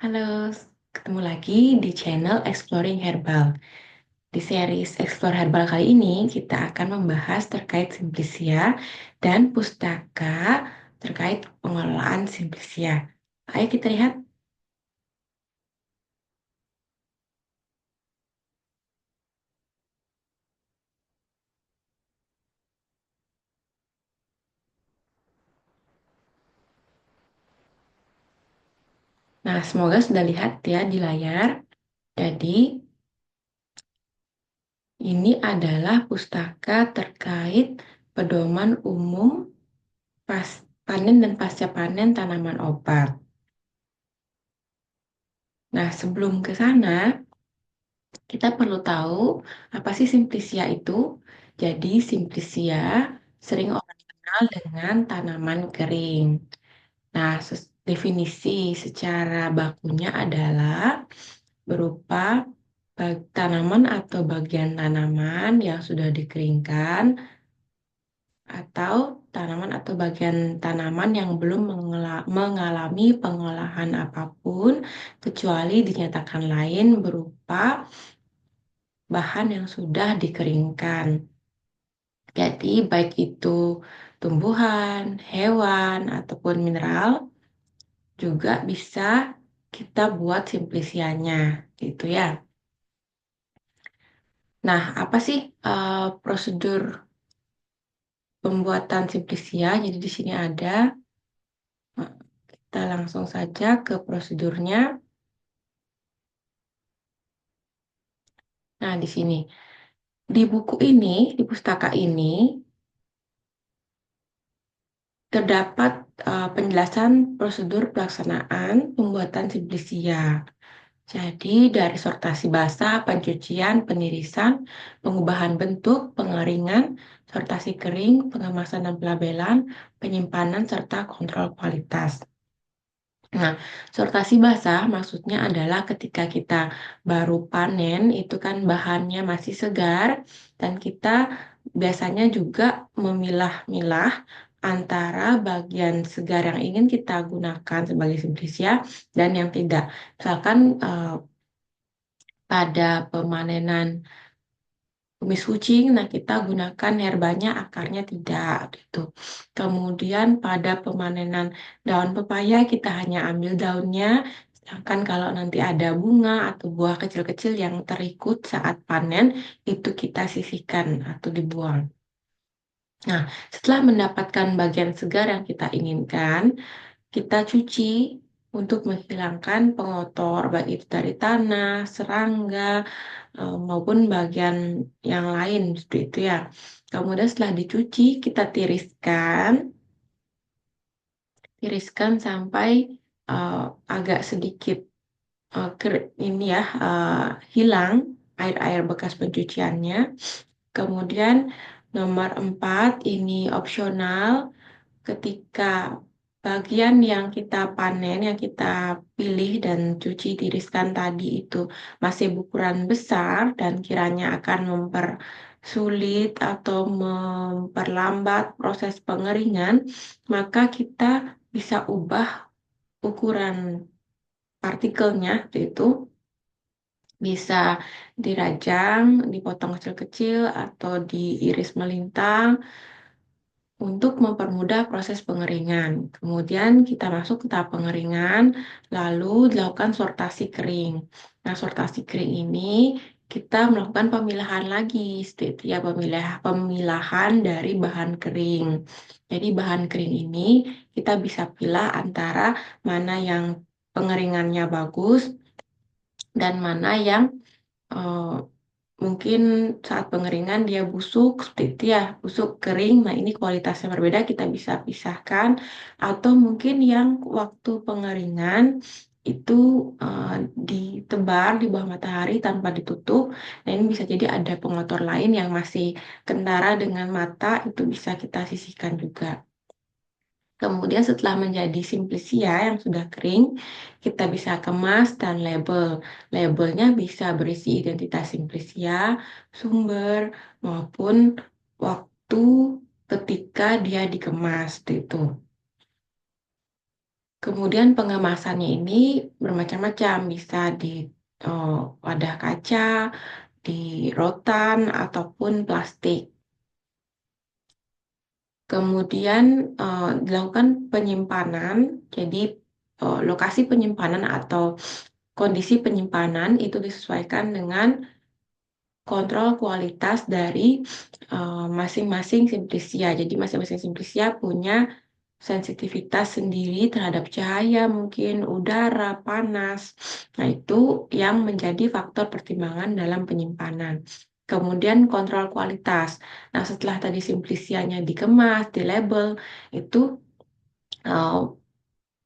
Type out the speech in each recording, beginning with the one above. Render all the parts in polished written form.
Halo, ketemu lagi di channel Exploring Herbal. Di series Explore Herbal kali ini, kita akan membahas terkait Simplicia dan pustaka terkait pengelolaan Simplicia. Ayo kita lihat. Nah, semoga sudah lihat ya di layar. Jadi, ini adalah pustaka terkait pedoman umum pas panen dan pasca panen tanaman obat. Nah, sebelum ke sana, kita perlu tahu apa sih Simplicia itu. Jadi Simplicia sering orang kenal dengan tanaman kering. Nah, definisi secara bakunya adalah berupa tanaman atau bagian tanaman yang sudah dikeringkan atau tanaman atau bagian tanaman yang belum mengalami pengolahan apapun kecuali dinyatakan lain berupa bahan yang sudah dikeringkan. Jadi baik itu tumbuhan, hewan, ataupun mineral juga bisa kita buat simplisianya gitu ya. Nah, apa sih prosedur pembuatan simplisia? Jadi di sini ada, kita langsung saja ke prosedurnya. Nah, di sini di buku ini, di pustaka ini terdapat penjelasan prosedur pelaksanaan pembuatan simplisia. Jadi dari sortasi basah, pencucian, penirisan, pengubahan bentuk, pengeringan, sortasi kering, pengemasan dan pelabelan, penyimpanan, serta kontrol kualitas. Nah, sortasi basah maksudnya adalah ketika kita baru panen, itu kan bahannya masih segar, dan kita biasanya juga memilah-milah antara bagian segar yang ingin kita gunakan sebagai simplisia dan yang tidak. Misalkan pada pemanenan kumis kucing, nah kita gunakan herbanya, akarnya tidak gitu. Kemudian pada pemanenan daun pepaya kita hanya ambil daunnya, sedangkan kalau nanti ada bunga atau buah kecil-kecil yang terikut saat panen, itu kita sisihkan atau dibuang. Nah, setelah mendapatkan bagian segar yang kita inginkan, kita cuci untuk menghilangkan pengotor, baik itu dari tanah, serangga, maupun bagian yang lain seperti itu ya. Kemudian setelah dicuci, kita tiriskan sampai uh, agak sedikit ini ya hilang air-air bekas pencuciannya. Kemudian nomor 4 ini opsional. Ketika bagian yang kita panen, yang kita pilih dan cuci tiriskan tadi itu masih berukuran besar dan kiranya akan mempersulit atau memperlambat proses pengeringan, maka kita bisa ubah ukuran partikelnya, yaitu bisa dirajang, dipotong kecil-kecil, atau diiris melintang untuk mempermudah proses pengeringan. Kemudian kita masuk ke tahap pengeringan, lalu dilakukan sortasi kering. Nah, sortasi kering ini kita melakukan pemilahan lagi, seperti ya pemilahan dari bahan kering. Jadi bahan kering ini kita bisa pilih antara mana yang pengeringannya bagus dan mana yang eh, mungkin saat pengeringan dia busuk seperti itu ya, busuk kering. Nah, ini kualitasnya berbeda, kita bisa pisahkan. Atau mungkin yang waktu pengeringan itu eh, ditebar di bawah matahari tanpa ditutup. Nah, ini bisa jadi ada pengotor lain yang masih kentara dengan mata, itu bisa kita sisihkan juga. Kemudian setelah menjadi simplisia yang sudah kering, kita bisa kemas dan label. Labelnya bisa berisi identitas simplisia, sumber, maupun waktu ketika dia dikemas, itu. Kemudian pengemasannya ini bermacam-macam, bisa di eh, wadah kaca, di rotan, ataupun plastik. Kemudian dilakukan penyimpanan, jadi lokasi penyimpanan atau kondisi penyimpanan itu disesuaikan dengan kontrol kualitas dari masing-masing simplisia. Jadi masing-masing simplisia punya sensitivitas sendiri terhadap cahaya, mungkin udara, panas. Nah, itu yang menjadi faktor pertimbangan dalam penyimpanan. Kemudian kontrol kualitas. Nah, setelah tadi simplisianya dikemas, dilabel, itu uh,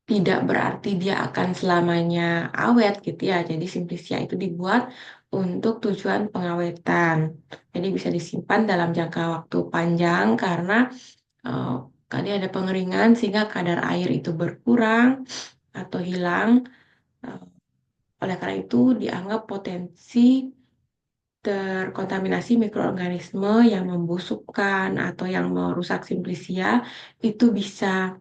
tidak berarti dia akan selamanya awet gitu ya. Jadi simplisia itu dibuat untuk tujuan pengawetan. Jadi bisa disimpan dalam jangka waktu panjang karena uh, tadi ada pengeringan sehingga kadar air itu berkurang atau hilang. Uh, oleh karena itu dianggap potensi terkontaminasi mikroorganisme yang membusukkan atau yang merusak simplisia itu bisa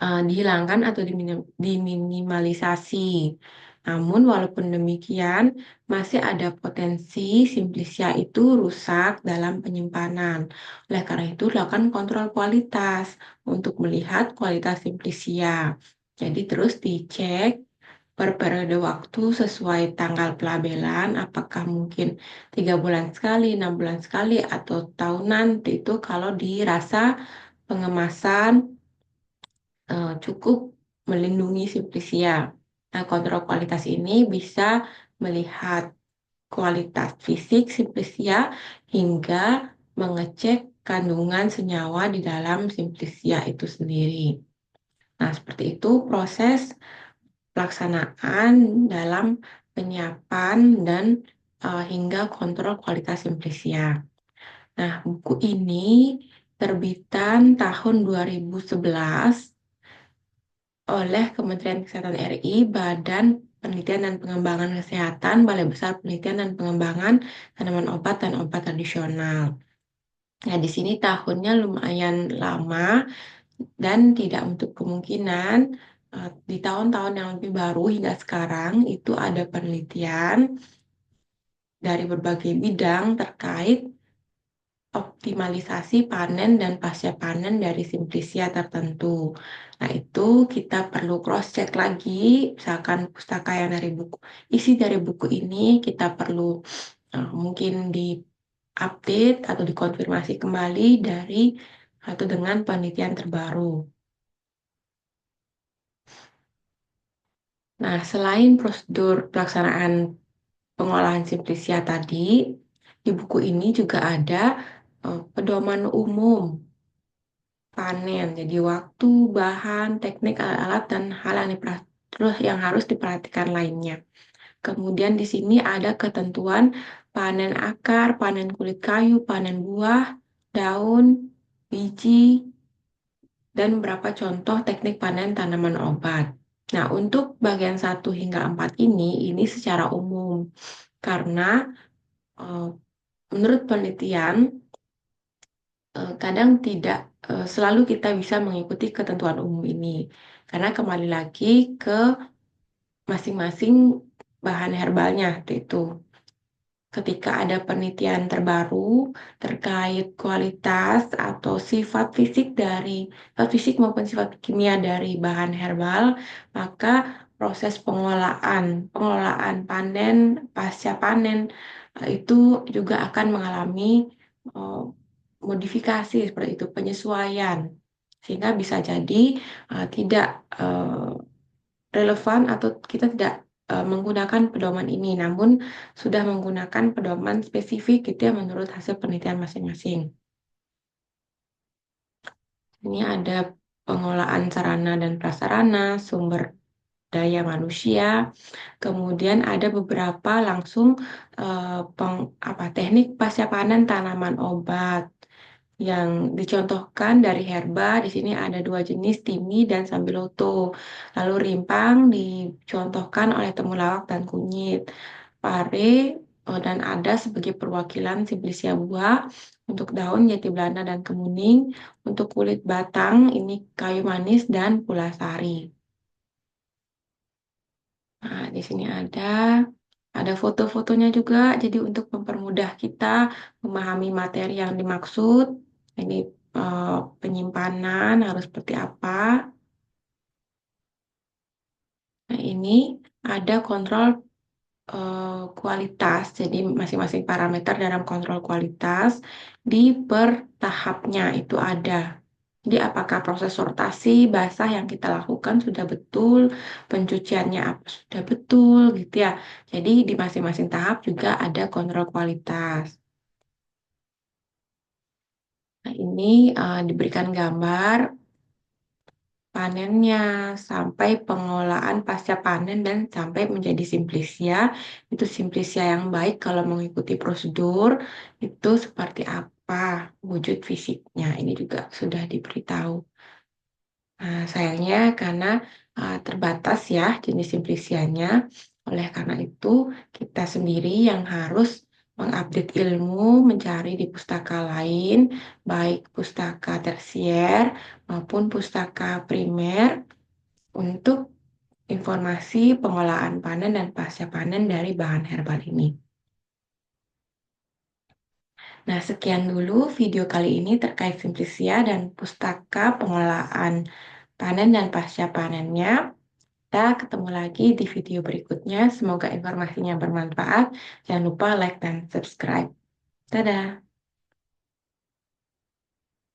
dihilangkan atau diminimalisasi. Namun, walaupun demikian, masih ada potensi simplisia itu rusak dalam penyimpanan. Oleh karena itu, lakukan kontrol kualitas untuk melihat kualitas simplisia. Jadi, terus dicek per periode waktu sesuai tanggal pelabelan, apakah mungkin 3 bulan sekali, 6 bulan sekali, atau tahunan, itu kalau dirasa pengemasan cukup melindungi simplisia. Nah, kontrol kualitas ini bisa melihat kualitas fisik simplisia hingga mengecek kandungan senyawa di dalam simplisia itu sendiri. Nah, seperti itu proses pelaksanaan dalam penyiapan dan hingga kontrol kualitas simplisia. Nah, buku ini terbitan tahun 2011 oleh Kementerian Kesehatan RI, Badan Penelitian dan Pengembangan Kesehatan, Balai Besar Penelitian dan Pengembangan Tanaman Obat dan Obat Tradisional. Nah, di sini tahunnya lumayan lama dan tidak untuk kemungkinan di tahun-tahun yang lebih baru hingga sekarang itu ada penelitian dari berbagai bidang terkait optimalisasi panen dan pasca panen dari simplisia tertentu. Nah, itu kita perlu cross-check lagi, misalkan pustaka yang dari buku, isi dari buku ini kita perlu mungkin di-update atau dikonfirmasi kembali dari atau dengan penelitian terbaru. Nah, selain prosedur pelaksanaan pengolahan simplisia tadi, di buku ini juga ada pedoman umum panen. Jadi waktu, bahan, teknik, alat-alat, dan hal yang terus yang harus diperhatikan lainnya. Kemudian di sini ada ketentuan panen akar, panen kulit kayu, panen buah, daun, biji, dan beberapa contoh teknik panen tanaman obat. Nah, untuk bagian 1 hingga 4 ini secara umum. Karena eh, menurut penelitian, kadang tidak selalu kita bisa mengikuti ketentuan umum ini. Karena kembali lagi ke masing-masing bahan herbalnya, itu. Ketika ada penelitian terbaru terkait kualitas atau sifat fisik maupun sifat kimia dari bahan herbal, maka proses pengelolaan panen, pasca panen, itu juga akan mengalami eh, modifikasi seperti itu, penyesuaian. Sehingga bisa jadi tidak relevan atau kita tidak menggunakan pedoman ini, namun sudah menggunakan pedoman spesifik gitu ya menurut hasil penelitian masing-masing. Ini ada pengolahan sarana dan prasarana, sumber daya manusia, kemudian ada beberapa langsung teknik pasca panen tanaman obat yang dicontohkan dari herba. Di sini ada 2 jenis, timi dan sambiloto. Lalu rimpang dicontohkan oleh temulawak dan kunyit. Pare dan ada sebagai perwakilan simplisia buah untuk daun jati Belanda dan kemuning, untuk kulit batang ini kayu manis dan pulasari. Nah, di sini ada foto-fotonya juga, jadi untuk mempermudah kita memahami materi yang dimaksud. Ini penyimpanan harus seperti apa. Nah, ini ada kontrol kualitas, jadi masing-masing parameter dalam kontrol kualitas di per tahapnya itu ada. Jadi apakah proses sortasi basah yang kita lakukan sudah betul, pencuciannya apa sudah betul gitu ya. Jadi di masing-masing tahap juga ada kontrol kualitas. Nah, ini diberikan gambar panennya sampai pengolahan pasca panen dan sampai menjadi simplisia. Itu simplisia yang baik kalau mengikuti prosedur itu seperti apa wujud fisiknya. Ini juga sudah diberitahu. Nah, sayangnya karena terbatas ya jenis simplisianya. Oleh karena itu, kita sendiri yang harus mengupdate ilmu, mencari di pustaka lain, baik pustaka tersier maupun pustaka primer untuk informasi pengolahan panen dan pasca panen dari bahan herbal ini. Nah, sekian dulu video kali ini terkait simplisia dan pustaka pengolahan panen dan pasca panennya. Kita ketemu lagi di video berikutnya. Semoga informasinya bermanfaat. Jangan lupa like dan subscribe. Dadah!